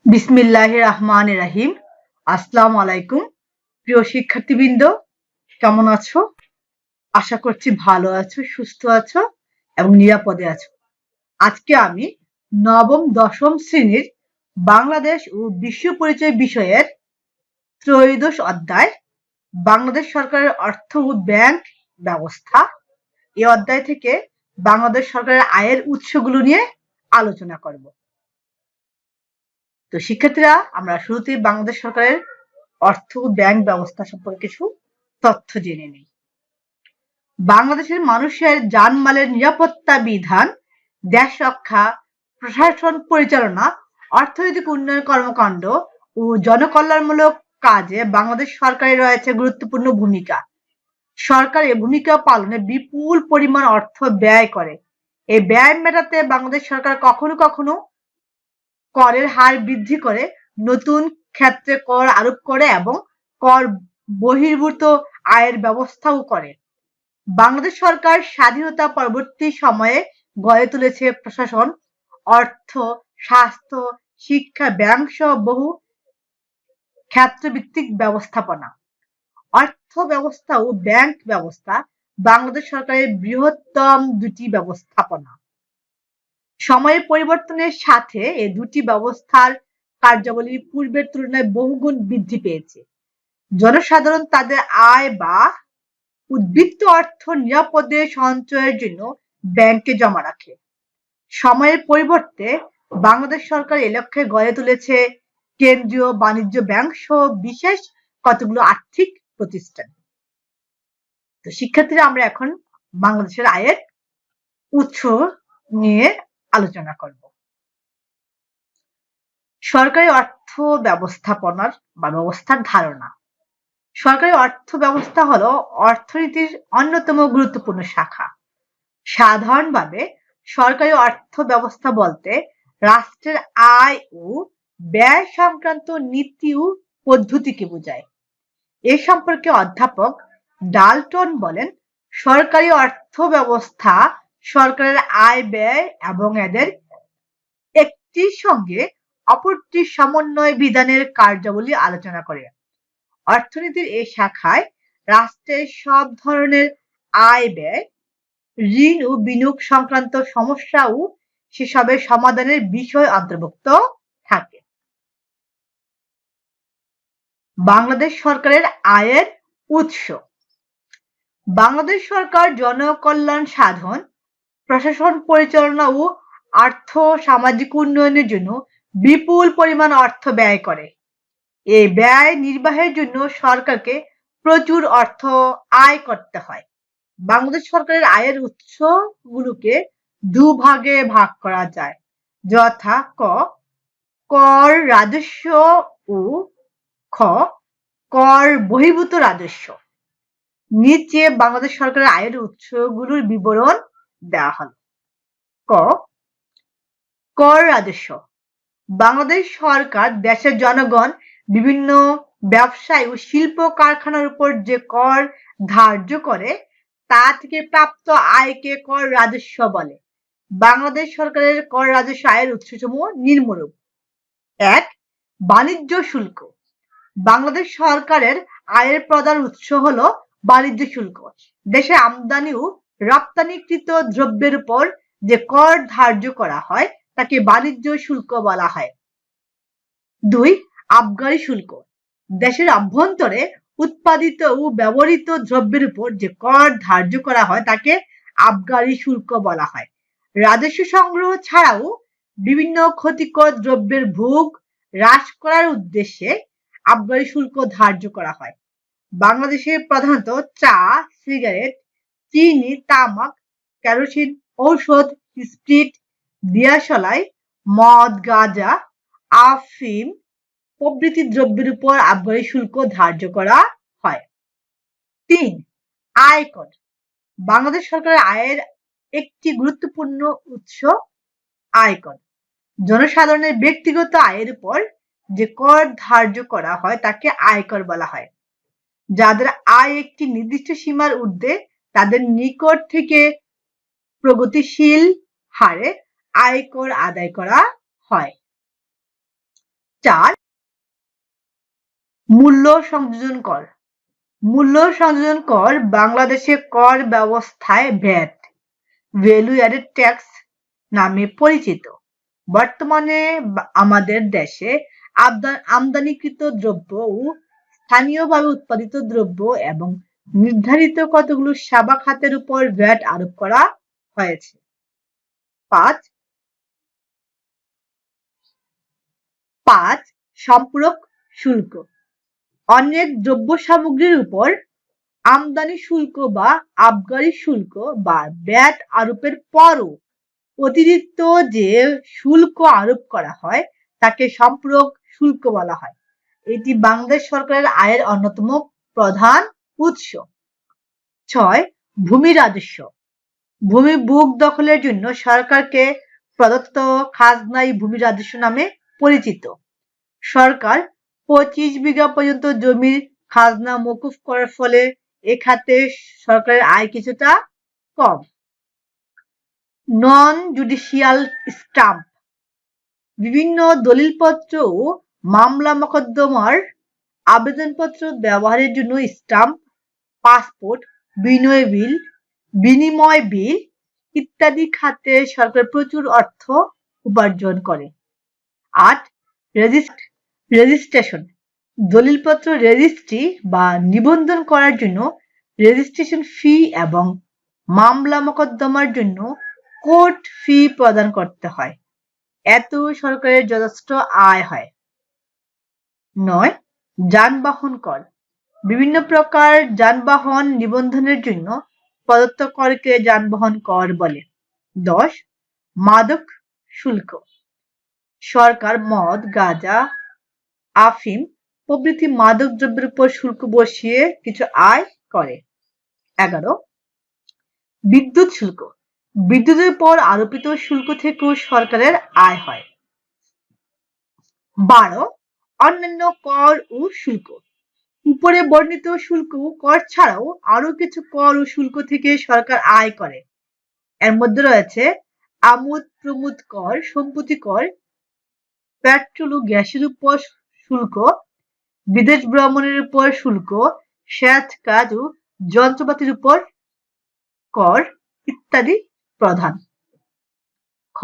বিসমিল্লাহির রহমানির রহিম। আসসালামু আলাইকুম। প্রিয় শিক্ষার্থীবৃন্দ, কেমন আছো? আশা করছি ভালো আছো, সুস্থ আছো এবং নিরাপদে আছো। আজকে আমি নবম দশম শ্রেণীর বাংলাদেশ ও বিশ্ব পরিচয় বিষয়ের ত্রয়োদশ অধ্যায় বাংলাদেশ সরকারের অর্থ ও ব্যাংক ব্যবস্থা এই অধ্যায় থেকে বাংলাদেশ সরকারের আয়ের উৎসগুলো নিয়ে আলোচনা করব। তো শিক্ষার্থীরা, আমরা শুরুতেই বাংলাদেশ সরকারের অর্থ ও ব্যাংক ব্যবস্থা সম্পর্কে কিছু তথ্য জেনে নিই। বাংলাদেশের মানুষের জানমালের নিরাপত্তা বিধান, দেশ রক্ষা, প্রশাসন পরিচালনা, অর্থনৈতিক উন্নয়ন কর্মকাণ্ড ও জনকল্যাণমূলক কাজে বাংলাদেশ সরকারের রয়েছে গুরুত্বপূর্ণ ভূমিকা। সরকার এই ভূমিকা পালনে বিপুল পরিমাণ অর্থ ব্যয় করে। এই ব্যয় মেটাতে বাংলাদেশ সরকার কখনো কখনো করের হার বৃদ্ধি করে, নতুন ক্ষেত্রে কর আরোপ করে এবং কর বহির্ভূত আয়ের ব্যবস্থাও করে। বাংলাদেশ সরকার স্বাধীনতা পরবর্তী সময়ে গড়ে তুলেছে প্রশাসন, অর্থ, স্বাস্থ্য, শিক্ষা, ব্যাংক সহ বহু ক্ষেত্রভিত্তিক ব্যবস্থাপনা। অর্থ ব্যবস্থা ও ব্যাংক ব্যবস্থা বাংলাদেশ সরকারের বৃহত্তম দুটি ব্যবস্থাপনা। সময়ের পরিবর্তনের সাথে এই দুটি ব্যবস্থার কার্যাবলী পূর্বের তুলনায় বহুগুণ বৃদ্ধি পেয়েছে। জনসাধারণ তাদের আয় বা উদ্বৃত্ত অর্থ নিরাপদে সঞ্চয়ের জন্য ব্যাংকে জমা রাখে। সময়ের পরিবর্তে বাংলাদেশ সরকার এ লক্ষ্যে গড়ে তুলেছে কেন্দ্রীয় বাণিজ্য ব্যাংক সহ বিশেষ কতগুলো আর্থিক প্রতিষ্ঠান। তো শিক্ষার্থীরা, আমরা এখন বাংলাদেশের আয়ের উৎস নিয়ে আলোচনা করব। সরকারি অর্থ ব্যবস্থাপনার বা ব্যবস্থার ধারণা। সরকারি অর্থ ব্যবস্থা হলো অর্থনীতির অন্যতম গুরুত্বপূর্ণ শাখা। সাধারণভাবে সরকারি অর্থ ব্যবস্থা বলতে রাষ্ট্রের আয় ও ব্যয় সংক্রান্ত নীতি ও পদ্ধতিকে বোঝায়। এ সম্পর্কে অধ্যাপক ডাল্টন বলেন, সরকারি অর্থ ব্যবস্থা সরকারের আয় ব্যয় এবং এদের একটির সঙ্গে অপরটির সমন্বয় বিধানের কার্যাবলী আলোচনা করে। অর্থনীতির এই শাখায় রাষ্ট্রের সব ধরনের আয় ব্যয়, ঋণ ও বিনিয়োগ সংক্রান্ত সমস্যা ও সেসবের সমাধানের বিষয় অন্তর্ভুক্ত থাকে। বাংলাদেশ সরকারের আয়ের উৎস। বাংলাদেশ সরকার জনকল্যাণ সাধন, প্রশাসন পরিচালনা ও আর্থ সামাজিক উন্নয়নের জন্য বিপুল পরিমাণ অর্থ ব্যয় করে। এই ব্যয় নির্বাহের জন্য সরকারকে প্রচুর অর্থ আয় করতে হয়। বাংলাদেশ সরকারের আয়ের উৎসগুলোকে দুভাগে ভাগ করা যায়, যথা ক কর রাজস্ব ও খ কর বহির্ভূত রাজস্ব। নিচে বাংলাদেশ সরকারের আয়ের উৎসগুলোর বিবরণ দেওয়া হল। ক কর রাজস্ব। বাংলাদেশ সরকার দেশের জনগণ, বিভিন্ন ব্যবসায় ও শিল্প কারখানার উপর যে কর ধার্য করে তা থেকে প্রাপ্ত আয়কে কর রাজস্ব বলে। বাংলাদেশ সরকারের কর রাজস্ব আয়ের উৎসসমূহ নিম্নরূপ। ১. বাণিজ্য শুল্ক। বাংলাদেশ সরকারের আয়ের প্রধান উৎস হলো বাণিজ্য শুল্ক। দেশে আমদানি ও রপ্তানিকৃত দ্রব্যের উপর যে কর ধার্য করা হয় তাকে বাণিজ্য শুল্ক বলা হয়। ২. আবগারি শুল্ক। দেশের অভ্যন্তরে উৎপাদিত ও ব্যবহৃত দ্রব্যের উপর যে কর ধার্য করা হয় তাকে আবগারি শুল্ক বলা হয়। রাজস্ব সংগ্রহ ছাড়াও বিভিন্ন ক্ষতিকর দ্রব্যের ভোগ হ্রাস করার উদ্দেশ্যে আবগারি শুল্ক ধার্য করা হয়। বাংলাদেশে প্রধানত চা, সিগারেট, চিনি, তামাক, কেরোসিন, ঔষধ, স্প্রিট, দিয়াশলাই, মদ, গাঁজা, আফিম প্রভৃতি দ্রব্যের উপর আবগারি শুল্ক ধার্য করা হয়। ৩. আয়কর। বাংলাদেশ সরকারের আয়ের একটি গুরুত্বপূর্ণ উৎস আয়কর। জনসাধারণের ব্যক্তিগত আয়ের উপর যে কর ধার্য করা হয় তাকে আয়কর বলা হয়। যাদের আয় একটি নির্দিষ্ট সীমার ঊর্ধ্বে তাদের নিকট থেকে প্রগতিশীল হারে আয়কর আদায় করা হয়। 4. মূল্য সংযোজন কর। মূল্য সংযোজন কর বাংলাদেশে কর ব্যবস্থায় ভ্যাট ভ্যালু অ্যাডেড ট্যাক্স নামে পরিচিত। বর্তমানে আমাদের দেশে আমদানিকৃত দ্রব্য ও স্থানীয়ভাবে উৎপাদিত দ্রব্য এবং নির্ধারিত কতগুলো সেবা খাতের উপর ভ্যাট আরোপ করা হয়েছে। 5. সম্পূরক শুল্ক। অনেক দ্রব্য সামগ্রীর উপর আমদানি শুল্ক বা আবগারি শুল্ক বা ভ্যাট আরোপের পরও অতিরিক্ত যে শুল্ক আরোপ করা হয় তাকে সম্পূরক শুল্ক বলা হয়। এটি বাংলাদেশ সরকারের আয়ের অন্যতম প্রধান উৎস। 6. ভূমি রাজস্ব। ভূমি বুক দখলের জন্য সরকারকে প্রদত্ত খাজনাই ভূমি রাজস্ব নামে পরিচিত। সরকার 25 বিঘা পর্যন্ত জমির খাজনা মকুফ করার ফলে এ খাতে সরকারের আয় কিছুটা কম। নন জুডিশিয়াল স্ট্যাম্প। বিভিন্ন দলিলপত্র ও মামলা মোকদ্দমার আবেদনপত্র ব্যবহারের জন্য স্ট্যাম্প, পাসপোর্ট, বিনিময় বিল ইত্যাদি খাতে সরকার প্রচুর অর্থ উপার্জন করে। 8. রেজিস্ট্রেশন। দলিলপত্র রেজিস্ট্রি বা নিবন্ধন করার জন্য রেজিস্ট্রেশন ফি এবং মামলা মোকদ্দমার জন্য কোর্ট ফি প্রদান করতে হয়। এত সরকারের যথেষ্ট আয় হয়। 9. যানবাহন কর। বিভিন্ন প্রকার যানবাহন নিবন্ধনের জন্য প্রদত্ত করকে যানবাহন কর বলে। 10. মাদক শুল্ক। সরকার মদ, গাঁজা, আফিম প্রভৃতি মাদক দ্রব্যের উপর শুল্ক বসিয়ে কিছু আয় করে। 11. বিদ্যুৎ শুল্ক। বিদ্যুতের উপর আরোপিত শুল্ক থেকেও সরকারের আয় হয়। 12. অন্যান্য কর ও শুল্ক। উপরে বর্ণিত শুল্ক ও কর ছাড়াও আরো কিছু কর ও শুল্ক থেকে সরকার আয় করে। এর মধ্যে রয়েছে আমোদ প্রমোদ কর, সম্পত্তি কর, পেট্রোল ও গ্যাসের উপর শুল্ক, বিদেশ ভ্রমণের উপর শুল্ক, সেচ কাজ ও যন্ত্রপাতির উপর কর ইত্যাদি প্রধান। খ.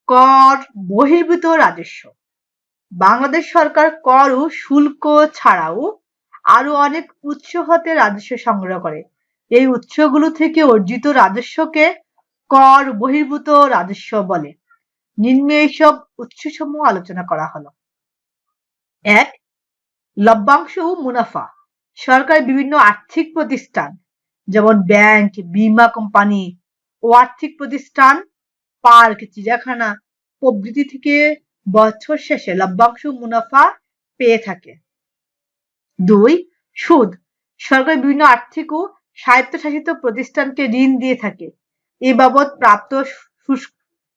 কর বহির্ভূত রাজস্ব। বাংলাদেশ সরকার কর ও শুল্ক ছাড়াও আরো অনেক উৎস হতে রাজস্ব সংগ্রহ করে। এই উৎসগুলো থেকে অর্জিত রাজস্বকে কর বহির্ভূত রাজস্ব বলে। নিম্নে এইসব উৎসসমূহ আলোচনা করা হলো। 1. লভ্যাংশ ও মুনাফা। সরকার বিভিন্ন আর্থিক প্রতিষ্ঠান যেমন ব্যাংক, বীমা কোম্পানি ও আর্থিক প্রতিষ্ঠান, পার্ক, চিড়িয়াখানা প্রভৃতি থেকে বছর শেষে লভ্যাংশ মুনাফা পেয়ে থাকে। 2. সুদ। সরকার বিভিন্ন আর্থিক ও স্বায়ত্তশাসিত প্রতিষ্ঠানকে ঋণ দিয়ে থাকে। এ বাবদ প্রাপ্ত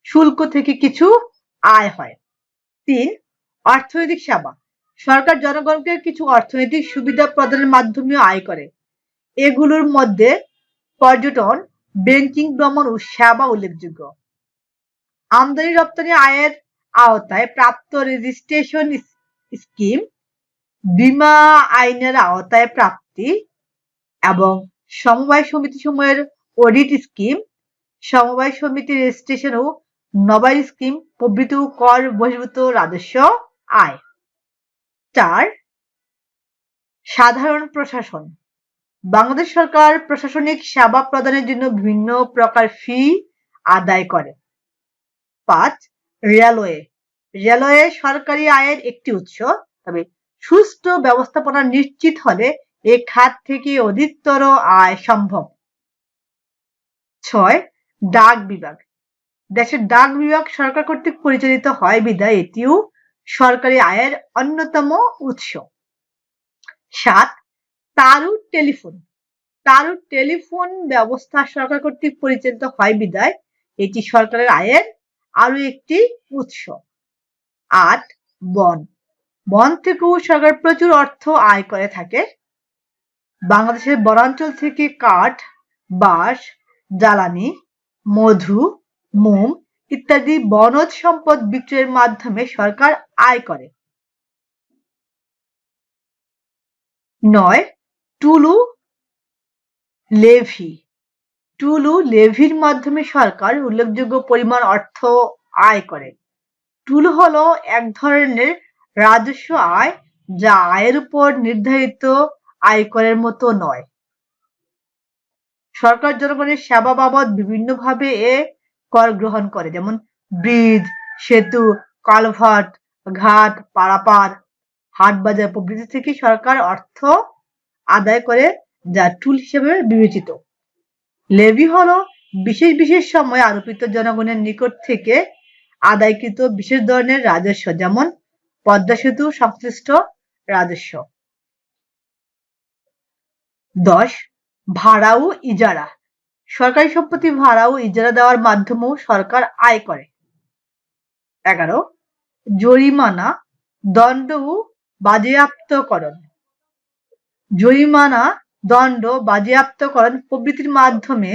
শুল্ক থেকে কিছু আয় হয়। 3. অর্থনৈতিক সেবা। সরকার জনগণকে কিছু অর্থনৈতিক সুবিধা প্রদানের মাধ্যমে আয় করে। এগুলোর মধ্যে পর্যটন, ব্যাংকিং, ভ্রমণ ও সেবা উল্লেখযোগ্য। আমদানি রপ্তানি আয়ের আওতায় প্রাপ্ত রেজিস্ট্রেশন স্কিম, বীমা আইনের আওতায় প্রাপ্তি এবং সমবায় সমিতি সমূহের অডিট স্কিম, সমবায় সমিতি রেজিস্ট্রেশন ও নবায়ন স্কিম প্রভৃতি কর বহির্ভূত রাজস্ব আয়। 4. সাধারণ প্রশাসন। বাংলাদেশ সরকার প্রশাসনিক সেবা প্রদানের জন্য বিভিন্ন প্রকার ফি আদায় করে। 5. রেলওয়ে। রেলওয়ে সরকারি আয়ের একটি উৎস, তবে সুষ্ঠু ব্যবস্থাপনা নিশ্চিত হলে এ খাত থেকে অধিকতর আয় সম্ভব। 6. ডাক বিভাগ। দেশের ডাক বিভাগ সরকার কর্তৃক পরিচালিত হয় বিধায় এটিও সরকারি আয়ের অন্যতম উৎস। 7. তার ও টেলিফোন। তার ও টেলিফোন ব্যবস্থা সরকার কর্তৃক পরিচালিত হয় বিধায় এটি সরকারের আয়ের আরো একটি উৎস। 8. বন। বন থেকেও সরকার প্রচুর অর্থ আয় করে থাকে। বাংলাদেশের বনাঞ্চল থেকে কাঠ, বাঁশ, জ্বালানি, মধু, মোম ইত্যাদি বনজ সম্পদ বিক্রয়ের মাধ্যমে সরকার আয় করে। 9 টুলু লেভি। টুলু লেভির মাধ্যমে সরকার উল্লেখযোগ্য পরিমাণ অর্থ আয় করে। টুলু হলো এক ধরনের রাজস্ব আয় যা আয়ের উপর নির্ধারিত আয়করের মতো নয়। সরকার জনগণের সেবা বাবদ বিভিন্নভাবে এ কর গ্রহণ করে, যেমন ব্রিজ, সেতু, কালভার্ট, ঘাট, পারাপার, হাট বাজার প্রভৃতি থেকে সরকার অর্থ আদায় করে, যা টুল হিসেবে বিবেচিত। লেভি হলো বিশেষ বিশেষ সময়ে আরোপিত জনগণের নিকট থেকে আদায়কৃত বিশেষ ধরনের রাজস্ব, যেমন পদ্মা সেতু সংশ্লিষ্ট রাজস্ব। 10 ভাড়া ও ইজারা। সরকারি সম্পত্তি ভাড়া ও ইজারা দেওয়ার মাধ্যমেও সরকার আয় করে। 11 জরিমানা, দণ্ড ও বাজেয়াপ্তকরণ। জরিমানা, দণ্ড, বাজেয়াপ্তকরণ প্রভৃতির মাধ্যমে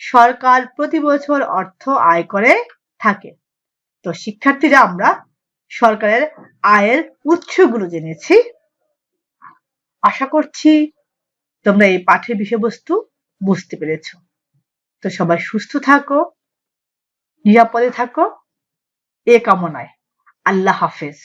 সরকার প্রতি বছর অর্থ আয় করে থাকে। তো শিক্ষার্থীরা, আমরা সরকারের আয়ের উৎসগুলো জেনেছি। আশা করছি তোমরা এই পাঠের বিষয়বস্তু বুঝতে পেরেছ। তো সবাই সুস্থ থাকো, নিরাপদে থাকো, এ কামনায়। আল্লাহ হাফেজ।